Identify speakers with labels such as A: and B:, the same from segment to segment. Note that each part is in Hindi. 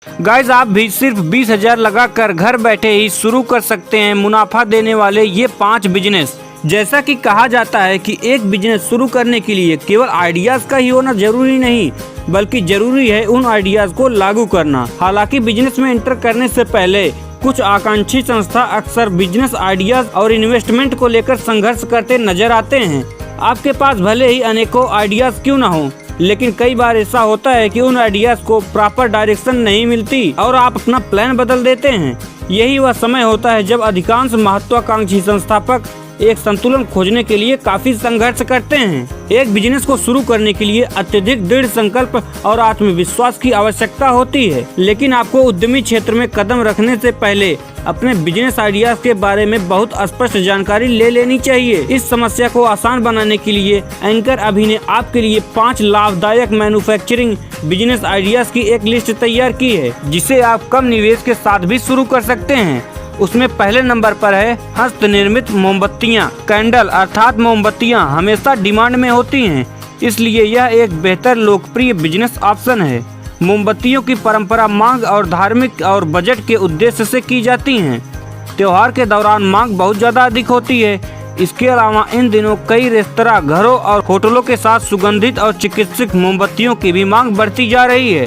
A: गाइज आप भी सिर्फ 20,000 लगाकर घर बैठे ही शुरू कर सकते हैं मुनाफा देने वाले ये 5 बिजनेस। जैसा कि कहा जाता है कि एक बिजनेस शुरू करने के लिए केवल आइडियाज का ही होना जरूरी नहीं, बल्कि जरूरी है उन आइडियाज को लागू करना। हालांकि बिजनेस में एंटर करने से पहले कुछ आकांक्षी संस्था अक्सर बिजनेस आइडियाज और इन्वेस्टमेंट को लेकर संघर्ष करते नजर आते हैं। आपके पास भले ही अनेकों आइडियाज क्यों ना हो, लेकिन कई बार ऐसा होता है कि उन आइडियाज को प्रॉपर डायरेक्शन नहीं मिलती और आप अपना प्लान बदल देते हैं। यही वह समय होता है जब अधिकांश महत्वाकांक्षी संस्थापक एक संतुलन खोजने के लिए काफी संघर्ष करते हैं। एक बिजनेस को शुरू करने के लिए अत्यधिक दृढ़ संकल्प और आत्मविश्वास की आवश्यकता होती है, लेकिन आपको उद्यमी क्षेत्र में कदम रखने से पहले अपने बिजनेस आइडियाज के बारे में बहुत स्पष्ट जानकारी ले लेनी चाहिए। इस समस्या को आसान बनाने के लिए एंकर अभी ने आपके लिए 5 लाभदायक मैन्युफैक्चरिंग बिजनेस आइडियाज की एक लिस्ट तैयार की है, जिसे आप कम निवेश के साथ भी शुरू कर सकते हैं। उसमें पहले नंबर पर है हस्त निर्मित मोमबत्तियां। कैंडल अर्थात मोमबत्तियां हमेशा डिमांड में होती हैं, इसलिए यह एक बेहतर लोकप्रिय बिजनेस ऑप्शन है। मोमबत्तियों की परंपरा मांग और धार्मिक और बजट के उद्देश्य से की जाती हैं। त्योहार के दौरान मांग बहुत ज़्यादा अधिक होती है। इसके अलावा इन दिनों कई रेस्तरां, घरों और होटलों के साथ सुगंधित और चिकित्सक मोमबत्तियों की भी मांग बढ़ती जा रही है,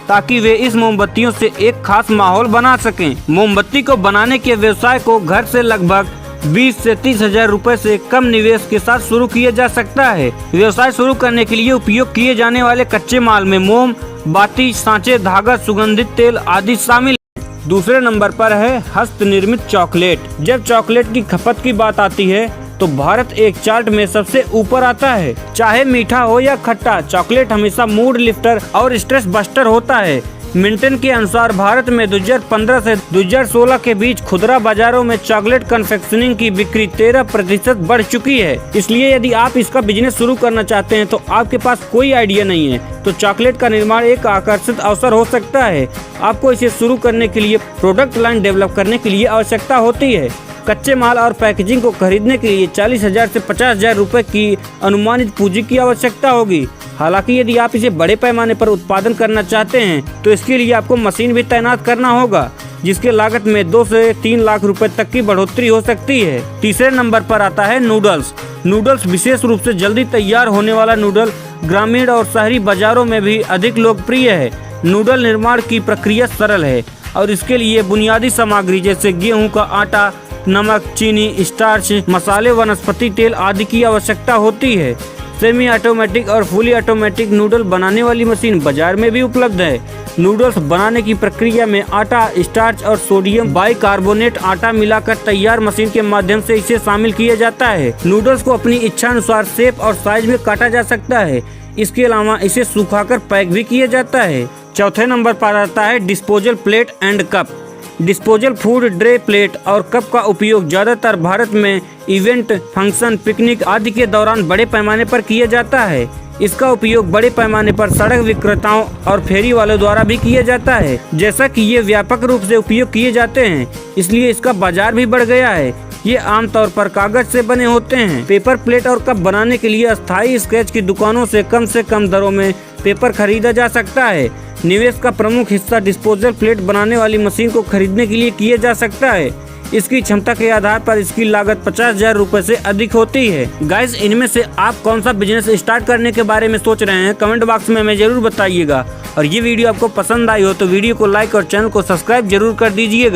A: ताकि वे इस मोमबत्तियों से एक खास माहौल बना सकें। मोमबत्ती को बनाने के व्यवसाय को घर से लगभग 20 से 30,000 रुपए से कम निवेश के साथ शुरू किया जा सकता है। व्यवसाय शुरू करने के लिए उपयोग किए जाने वाले कच्चे माल में मोम, बाती, सांचे, धागा, सुगंधित तेल आदि शामिल है। दूसरे नंबर पर है हस्त निर्मित चॉकलेट। जब चॉकलेट की खपत की बात आती है तो भारत एक चार्ट में सबसे ऊपर आता है। चाहे मीठा हो या खट्टा, चॉकलेट हमेशा मूड लिफ्टर और स्ट्रेस बस्टर होता है। मिल्टन के अनुसार भारत में 2015 से 2016 के बीच खुदरा बाजारों में चॉकलेट कन्फेक्शनिंग की बिक्री 13% बढ़ चुकी है। इसलिए यदि आप इसका बिजनेस शुरू करना चाहते हैं तो आपके पास कोई आइडिया नहीं है, तो चॉकलेट का निर्माण एक आकर्षित अवसर हो सकता है। आपको इसे शुरू करने के लिए प्रोडक्ट लाइन डेवलप करने की लिए आवश्यकता होती है। कच्चे माल और पैकेजिंग को खरीदने के लिए 40,000 से 50,000 रुपए की अनुमानित पूंजी की आवश्यकता होगी। हालांकि यदि आप इसे बड़े पैमाने पर उत्पादन करना चाहते हैं तो इसके लिए आपको मशीन भी तैनात करना होगा, जिसके लागत में 2 से 3 लाख रुपए तक की बढ़ोतरी हो सकती है। तीसरे नंबर पर आता है नूडल्स। नूडल्स विशेष रूप से जल्दी तैयार होने वाला नूडल ग्रामीण और शहरी बाजारों में भी अधिक लोकप्रिय है। नूडल निर्माण की प्रक्रिया सरल है और इसके लिए बुनियादी सामग्री जैसे गेहूँ का आटा, नमक, चीनी, स्टार्च, मसाले, वनस्पति तेल आदि की आवश्यकता होती है। सेमी ऑटोमेटिक और फुली ऑटोमेटिक नूडल बनाने वाली मशीन बाजार में भी उपलब्ध है। नूडल्स बनाने की प्रक्रिया में आटा, स्टार्च और सोडियम बाइकार्बोनेट आटा मिलाकर तैयार मशीन के माध्यम से इसे शामिल किया जाता है। नूडल्स को अपनी इच्छा अनुसार शेप और साइज में काटा जा सकता है। इसके अलावा इसे सुखाकर पैक भी किया जाता है। चौथे नंबर पर आता है disposal plate and cup. Disposal food tray, plate और कप का उपयोग ज्यादातर भारत में इवेंट, फंक्शन, पिकनिक आदि के दौरान बड़े पैमाने पर किया जाता है। इसका उपयोग बड़े पैमाने पर सड़क विक्रेताओं और फेरी वालों द्वारा भी किया जाता है। जैसा कि ये व्यापक रूप से उपयोग किए जाते हैं, इसलिए इसका बाजार भी बढ़ गया है। ये आमतौर पर कागज से बने होते हैं। पेपर प्लेट और कप बनाने के लिए अस्थायी स्केच की दुकानों से कम दरों में पेपर खरीदा जा सकता है। निवेश का प्रमुख हिस्सा डिस्पोजल प्लेट बनाने वाली मशीन को खरीदने के लिए किया जा सकता है। इसकी क्षमता के आधार पर इसकी लागत 50,000 रुपए से अधिक होती है। गाइस, इनमें से आप कौन सा बिजनेस स्टार्ट करने के बारे में सोच रहे हैं, कमेंट बॉक्स में हमें जरूर बताइएगा। और ये वीडियो आपको पसंद आई हो तो वीडियो को लाइक और चैनल को सब्सक्राइब जरूर कर दीजिएगा।